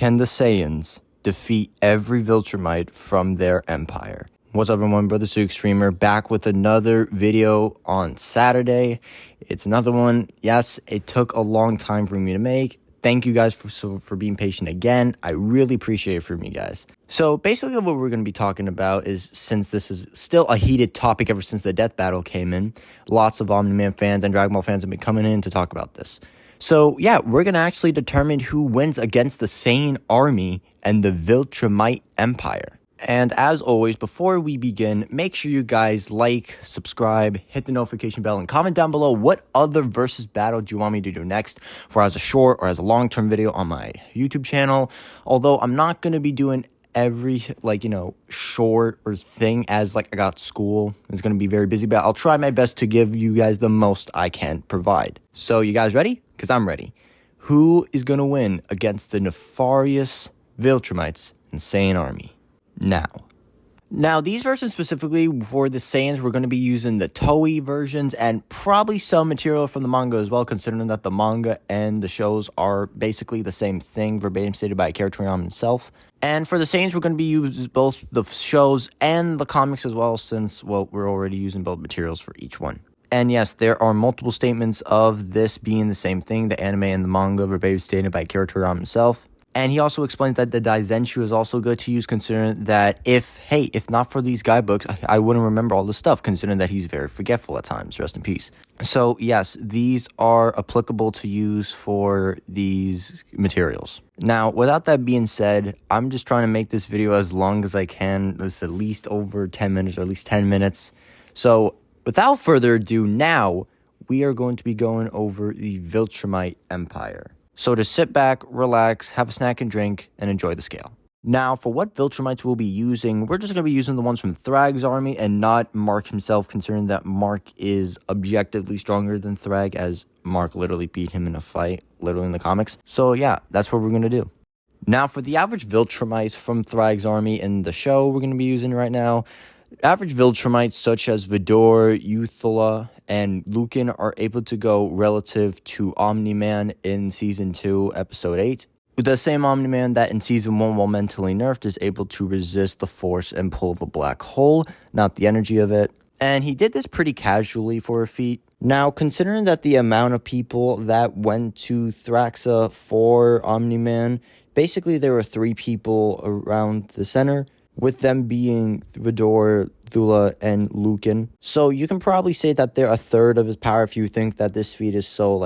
Can the Saiyans defeat every Viltrumite from their empire? What's up, everyone? Brother Suke Streamer back with another video on Saturday. It's another one. Yes, it took a long time for me to make. Thank you guys for being patient again. I really appreciate it from you guys. So basically what we're going to be talking about is, since this is still a heated topic ever since the death battle came in, lots of Omni-Man fans and Dragon Ball fans have been coming in to talk about this. So yeah, we're going to actually determine who wins against the Saiyan army and the Viltrumite Empire. And as always, before we begin, make sure you guys like, subscribe, hit the notification bell, and comment down below what other versus battle do you want me to do next, for as a short or as a long-term video on my YouTube channel. Although I'm not going to be doing every, short or thing, as I got school. It's going to be very busy, but I'll try my best to give you guys the most I can provide. So you guys ready? Because I'm ready. Who is going to win against the nefarious Viltrumites and Saiyan army? Now, these versions specifically for the Saiyans, we're going to be using the Toei versions and probably some material from the manga as well, considering that the manga and the shows are basically the same thing, verbatim stated by Akira Toriyama himself. And for the Saiyans, we're going to be using both the shows and the comics as well, since, well, we're already using both materials for each one. And yes, there are multiple statements of this being the same thing, the anime and the manga, verbatim stated by Akira Toriyama himself. And he also explains that the Daizenshu is also good to use, considering that if not for these guidebooks, I wouldn't remember all this stuff, considering that he's very forgetful at times. Rest in peace. So yes, these are applicable to use for these materials. Now, without that being said, I'm just trying to make this video as long as I can. It's at least over 10 minutes, or at least 10 minutes. So without further ado, now we are going to be going over the Viltrumite Empire. So just sit back, relax, have a snack and drink, and enjoy the scale. Now, for what Viltrumites we'll be using, we're just going to be using the ones from Thrag's army and not Mark himself, considering that Mark is objectively stronger than Thrag, as Mark literally beat him in a fight, literally in the comics. So yeah, that's what we're going to do. Now, for the average Viltrumites from Thrag's army in the show we're going to be using right now, average Viltrumites such as Vidor, Euthula, and Lucan are able to go relative to Omni-Man in Season 2, Episode 8. The same Omni-Man that in Season 1, while mentally nerfed, is able to resist the force and pull of a black hole, not the energy of it. And he did this pretty casually for a feat. Now, considering that the amount of people that went to Thraxa for Omni-Man, basically there were 3 people around the center, with them being Vidor, Thula, and Lucan. So you can probably say that they're a third of his power if you think that this feat is so,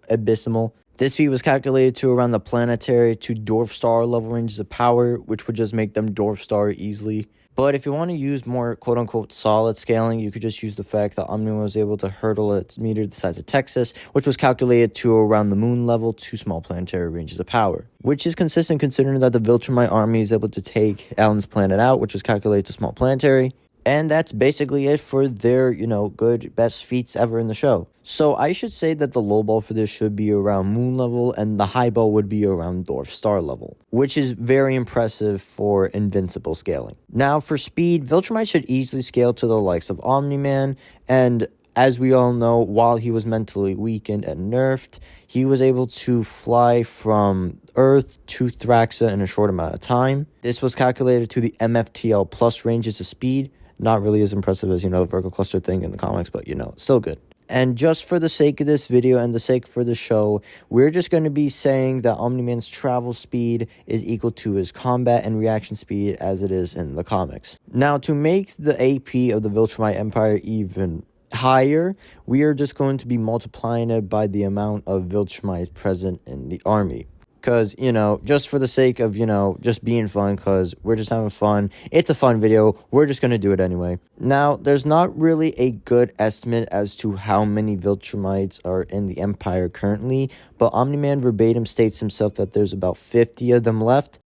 abysmal. This feat was calculated to around the planetary to Dwarf Star level ranges of power, which would just make them Dwarf Star easily. But if you want to use more quote-unquote solid scaling, you could just use the fact that Omni-Man was able to hurdle its meter the size of Texas, which was calculated to around the moon level to small planetary ranges of power. Which is consistent considering that the Viltrumite army is able to take Alan's planet out, which was calculated to small planetary. And that's basically it for their, good, best feats ever in the show. So I should say that the low ball for this should be around moon level, and the high ball would be around Dwarf Star level, which is very impressive for invincible scaling. Now for speed, Viltrumite should easily scale to the likes of Omni-Man, and as we all know, while he was mentally weakened and nerfed, he was able to fly from Earth to Thraxa in a short amount of time. This was calculated to the MFTL plus ranges of speed. Not really as impressive as, the Virgo cluster thing in the comics, but, still good. And just for the sake of this video and the sake for the show, we're just going to be saying that Omni-Man's travel speed is equal to his combat and reaction speed as it is in the comics. Now, to make the AP of the Viltrumite Empire even higher, we are just going to be multiplying it by the amount of Viltrumites present in the army. Because, just for the sake of, just being fun, because we're just having fun. It's a fun video. We're just going to do it anyway. Now, there's not really a good estimate as to how many Viltrumites are in the Empire currently, but Omni-Man verbatim states himself that there's about 50 of them left.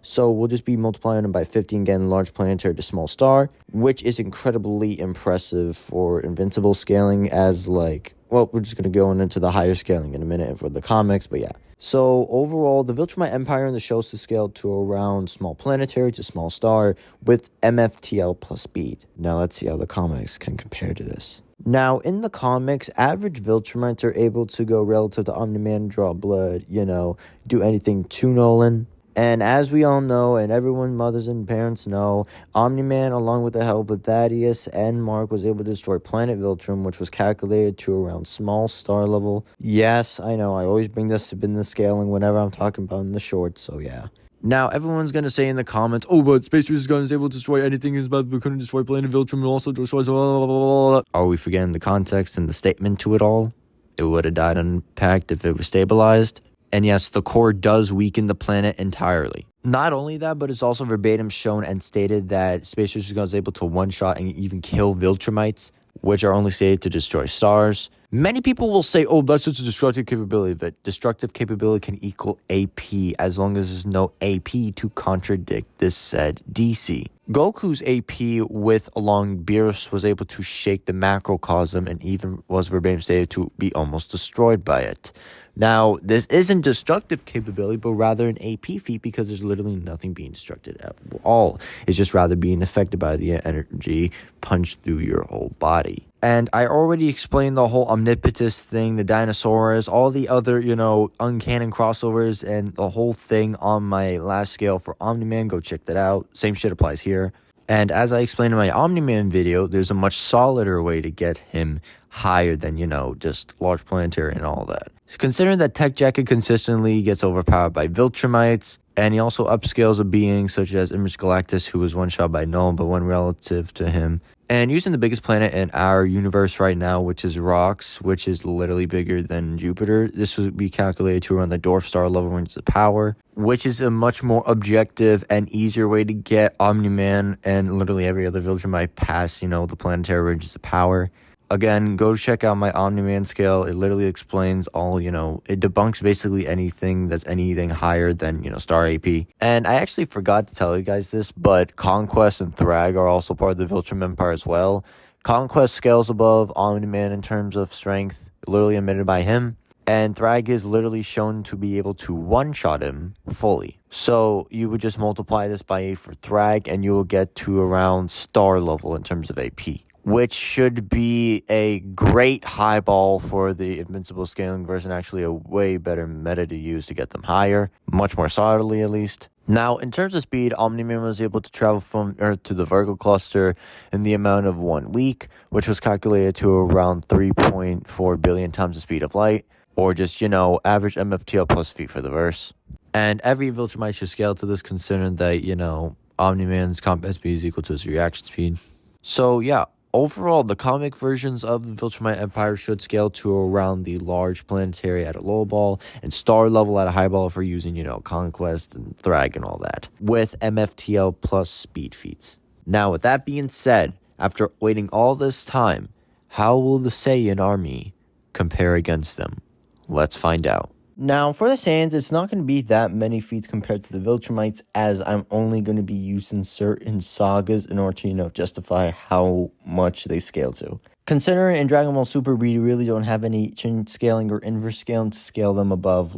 So we'll just be multiplying them by 50 and getting large planetary to small star, which is incredibly impressive for invincible scaling, as we're just going to go into the higher scaling in a minute for the comics, but yeah. So overall, the Viltrumite Empire in the show is scaled to around small planetary to small star with MFTL plus speed. Now let's see how the comics can compare to this. Now, in the comics, average Viltrumites are able to go relative to Omni-Man, draw blood, do anything to Nolan. And as we all know, and everyone, mothers and parents know, Omni-Man, along with the help of Thaddeus and Mark, was able to destroy planet Viltrum, which was calculated to around small star level. Yes, I know, I always bring this up in the scaling whenever I'm talking about in the shorts, so yeah. Now, everyone's going to say in the comments, oh, but Space Racer's gun is able to destroy anything is about we couldn't destroy planet Viltrum and also destroys blah, blah, blah, blah. Are we forgetting the context and the statement to it all? It would have died on impact if it was stabilized. And yes, the core does weaken the planet entirely. Not only that, but it's also verbatim shown and stated that Space Racer's gun is able to one-shot and even kill Viltrumites, which are only stated to destroy stars. Many people will say, oh, that's just a destructive capability, but destructive capability can equal AP as long as there's no AP to contradict this said DC. Goku's AP with along Beerus was able to shake the macrocosm and even was verbatim stated to be almost destroyed by it. Now, this isn't destructive capability, but rather an AP feat because there's literally nothing being destructed at all. It's just rather being affected by the energy punched through your whole body. And I already explained the whole omnipotence thing, the dinosaurs, all the other, uncanon crossovers, and the whole thing on my last scale for Omni-Man. Go check that out. Same shit applies here. And as I explained in my Omni-Man video, there's a much solider way to get him higher than, just large planetary and all that. Considering that Tech Jacket consistently gets overpowered by Viltrumites, and he also upscales a being such as Image Galactus, who was one shot by Null, but one relative to him. And using the biggest planet in our universe right now, which is Rocks, which is literally bigger than Jupiter, this would be calculated to around the dwarf star level range of power, which is a much more objective and easier way to get Omni-Man and literally every other Viltrumite past, the planetary ranges of power. Again, go check out my Omni-Man scale. It literally explains all, it debunks basically anything that's anything higher than, Star AP. And I actually forgot to tell you guys this, but Conquest and Thrag are also part of the Viltrum Empire as well. Conquest scales above Omni-Man in terms of strength, literally admitted by him. And Thrag is literally shown to be able to one-shot him fully. So you would just multiply this by 8 for Thrag, and you will get to around star level in terms of AP, which should be a great highball for the invincible scaling version, actually a way better meta to use to get them higher, much more solidly at least. Now, in terms of speed, Omni-Man was able to travel from Earth to the Virgo cluster in the amount of 1 week, which was calculated to around 3.4 billion times the speed of light, or just, average MFTL plus feet for the verse. And every Viltrumite should scale to this, considering that, Omni-Man's combat speed is equal to his reaction speed. So, yeah. Overall, the comic versions of the Viltrumite Empire should scale to around the large planetary at a low ball and star level at a high ball for using, Conquest and Thrag and all that, with MFTL plus speed feats. Now, with that being said, after waiting all this time, how will the Saiyan army compare against them? Let's find out. Now, for the Saiyans, it's not going to be that many feats compared to the Viltrumites, as I'm only going to be using certain sagas in order to, justify how much they scale to. Considering in Dragon Ball Super, we really don't have any chin scaling or inverse scaling to scale them above,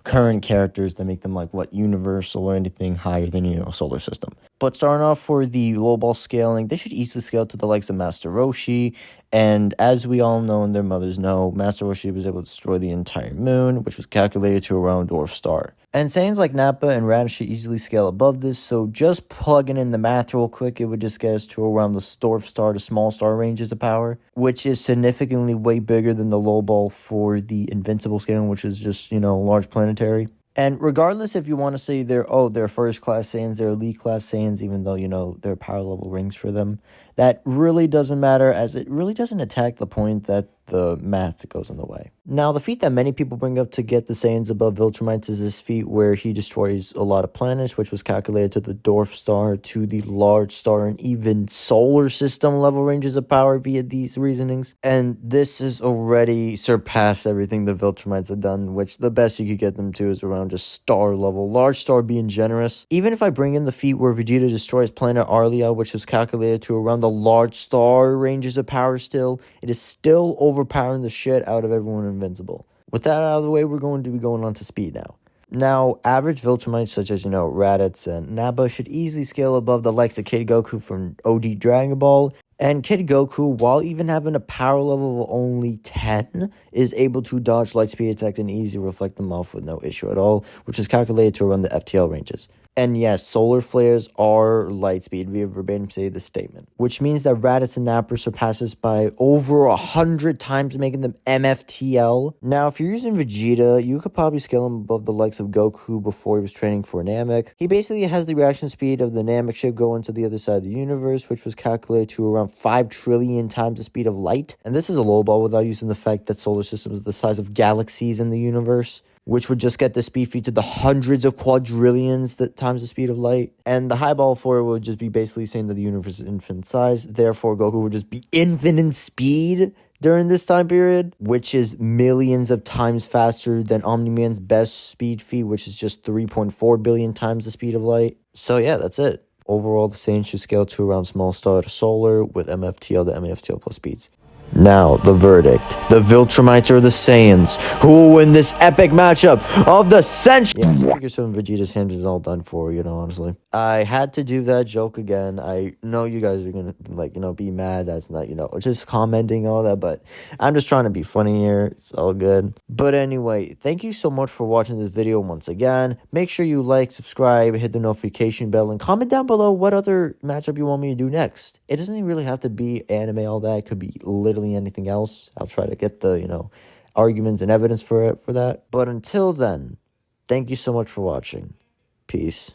current characters that make them, universal or anything higher than, solar system. But starting off for the low ball scaling, they should easily scale to the likes of Master Roshi. And as we all know and their mothers know, Master Roshi was able to destroy the entire moon, which was calculated to around dwarf star. And Saiyans like Nappa and Raditz should easily scale above this, so just plugging in the math real quick, it would just get us to around the dwarf star to small star ranges of power, which is significantly way bigger than the low ball for the invincible scaling, which is just, large planetary. And regardless if you want to say they're first class Saiyans, they're elite class Saiyans, even though, they're power level rings for them, that really doesn't matter, as it really doesn't attack the point that the math goes in the way. Now, the feat that many people bring up to get the Saiyans above Viltrumites is this feat where he destroys a lot of planets, which was calculated to the dwarf star, to the large star, and even solar system level ranges of power via these reasonings. And this has already surpassed everything the Viltrumites have done, which the best you could get them to is around just star level, large star being generous. Even if I bring in the feat where Vegeta destroys planet Arlia, which was calculated to around the large star ranges of power still, it is still overpowering the shit out of everyone invincible. With that out of the way, we're going to be going on to speed now. Now, average Viltrumites such as, Raditz and Nappa should easily scale above the likes of Kid Goku from OD Dragon Ball, And Kid Goku, while even having a power level of only 10, is able to dodge light speed attacks and easily reflect them off with no issue at all, which is calculated to around the FTL ranges. And yes, solar flares are light speed. We have verbatim say this statement, which means that Raditz and Napper surpasses by over 100 times, making them MFTL. Now, if you're using Vegeta, you could probably scale him above the likes of Goku before he was training for Namek. He basically has the reaction speed of the Namek ship going to the other side of the universe, which was calculated to around 5 trillion times the speed of light. And this is a lowball without using the fact that solar systems are the size of galaxies in the universe, which would just get the speed feed to the hundreds of quadrillions times the speed of light. And the highball for it would just be basically saying that the universe is infinite size. Therefore, Goku would just be infinite speed during this time period, which is millions of times faster than Omni-Man's best speed feed, which is just 3.4 billion times the speed of light. So yeah, that's it. Overall, the Saiyans should scale to around small star to solar with MFTL to MFTL plus speeds. Now, the verdict. The Viltrumites or the Saiyans? Who will win this epic matchup of the century? Yeah, I figure some Vegeta's hands is all done for, honestly. I had to do that joke again. I know you guys are gonna, be mad. That's not, just commenting all that, but I'm just trying to be funny here. It's all good. But anyway, thank you so much for watching this video once again. Make sure you like, subscribe, hit the notification bell, and comment down below what other matchup you want me to do next. It doesn't really have to be anime, all that. It could be literally anything else. I'll try to get the, arguments and evidence for that. But until then, thank you so much for watching. Peace.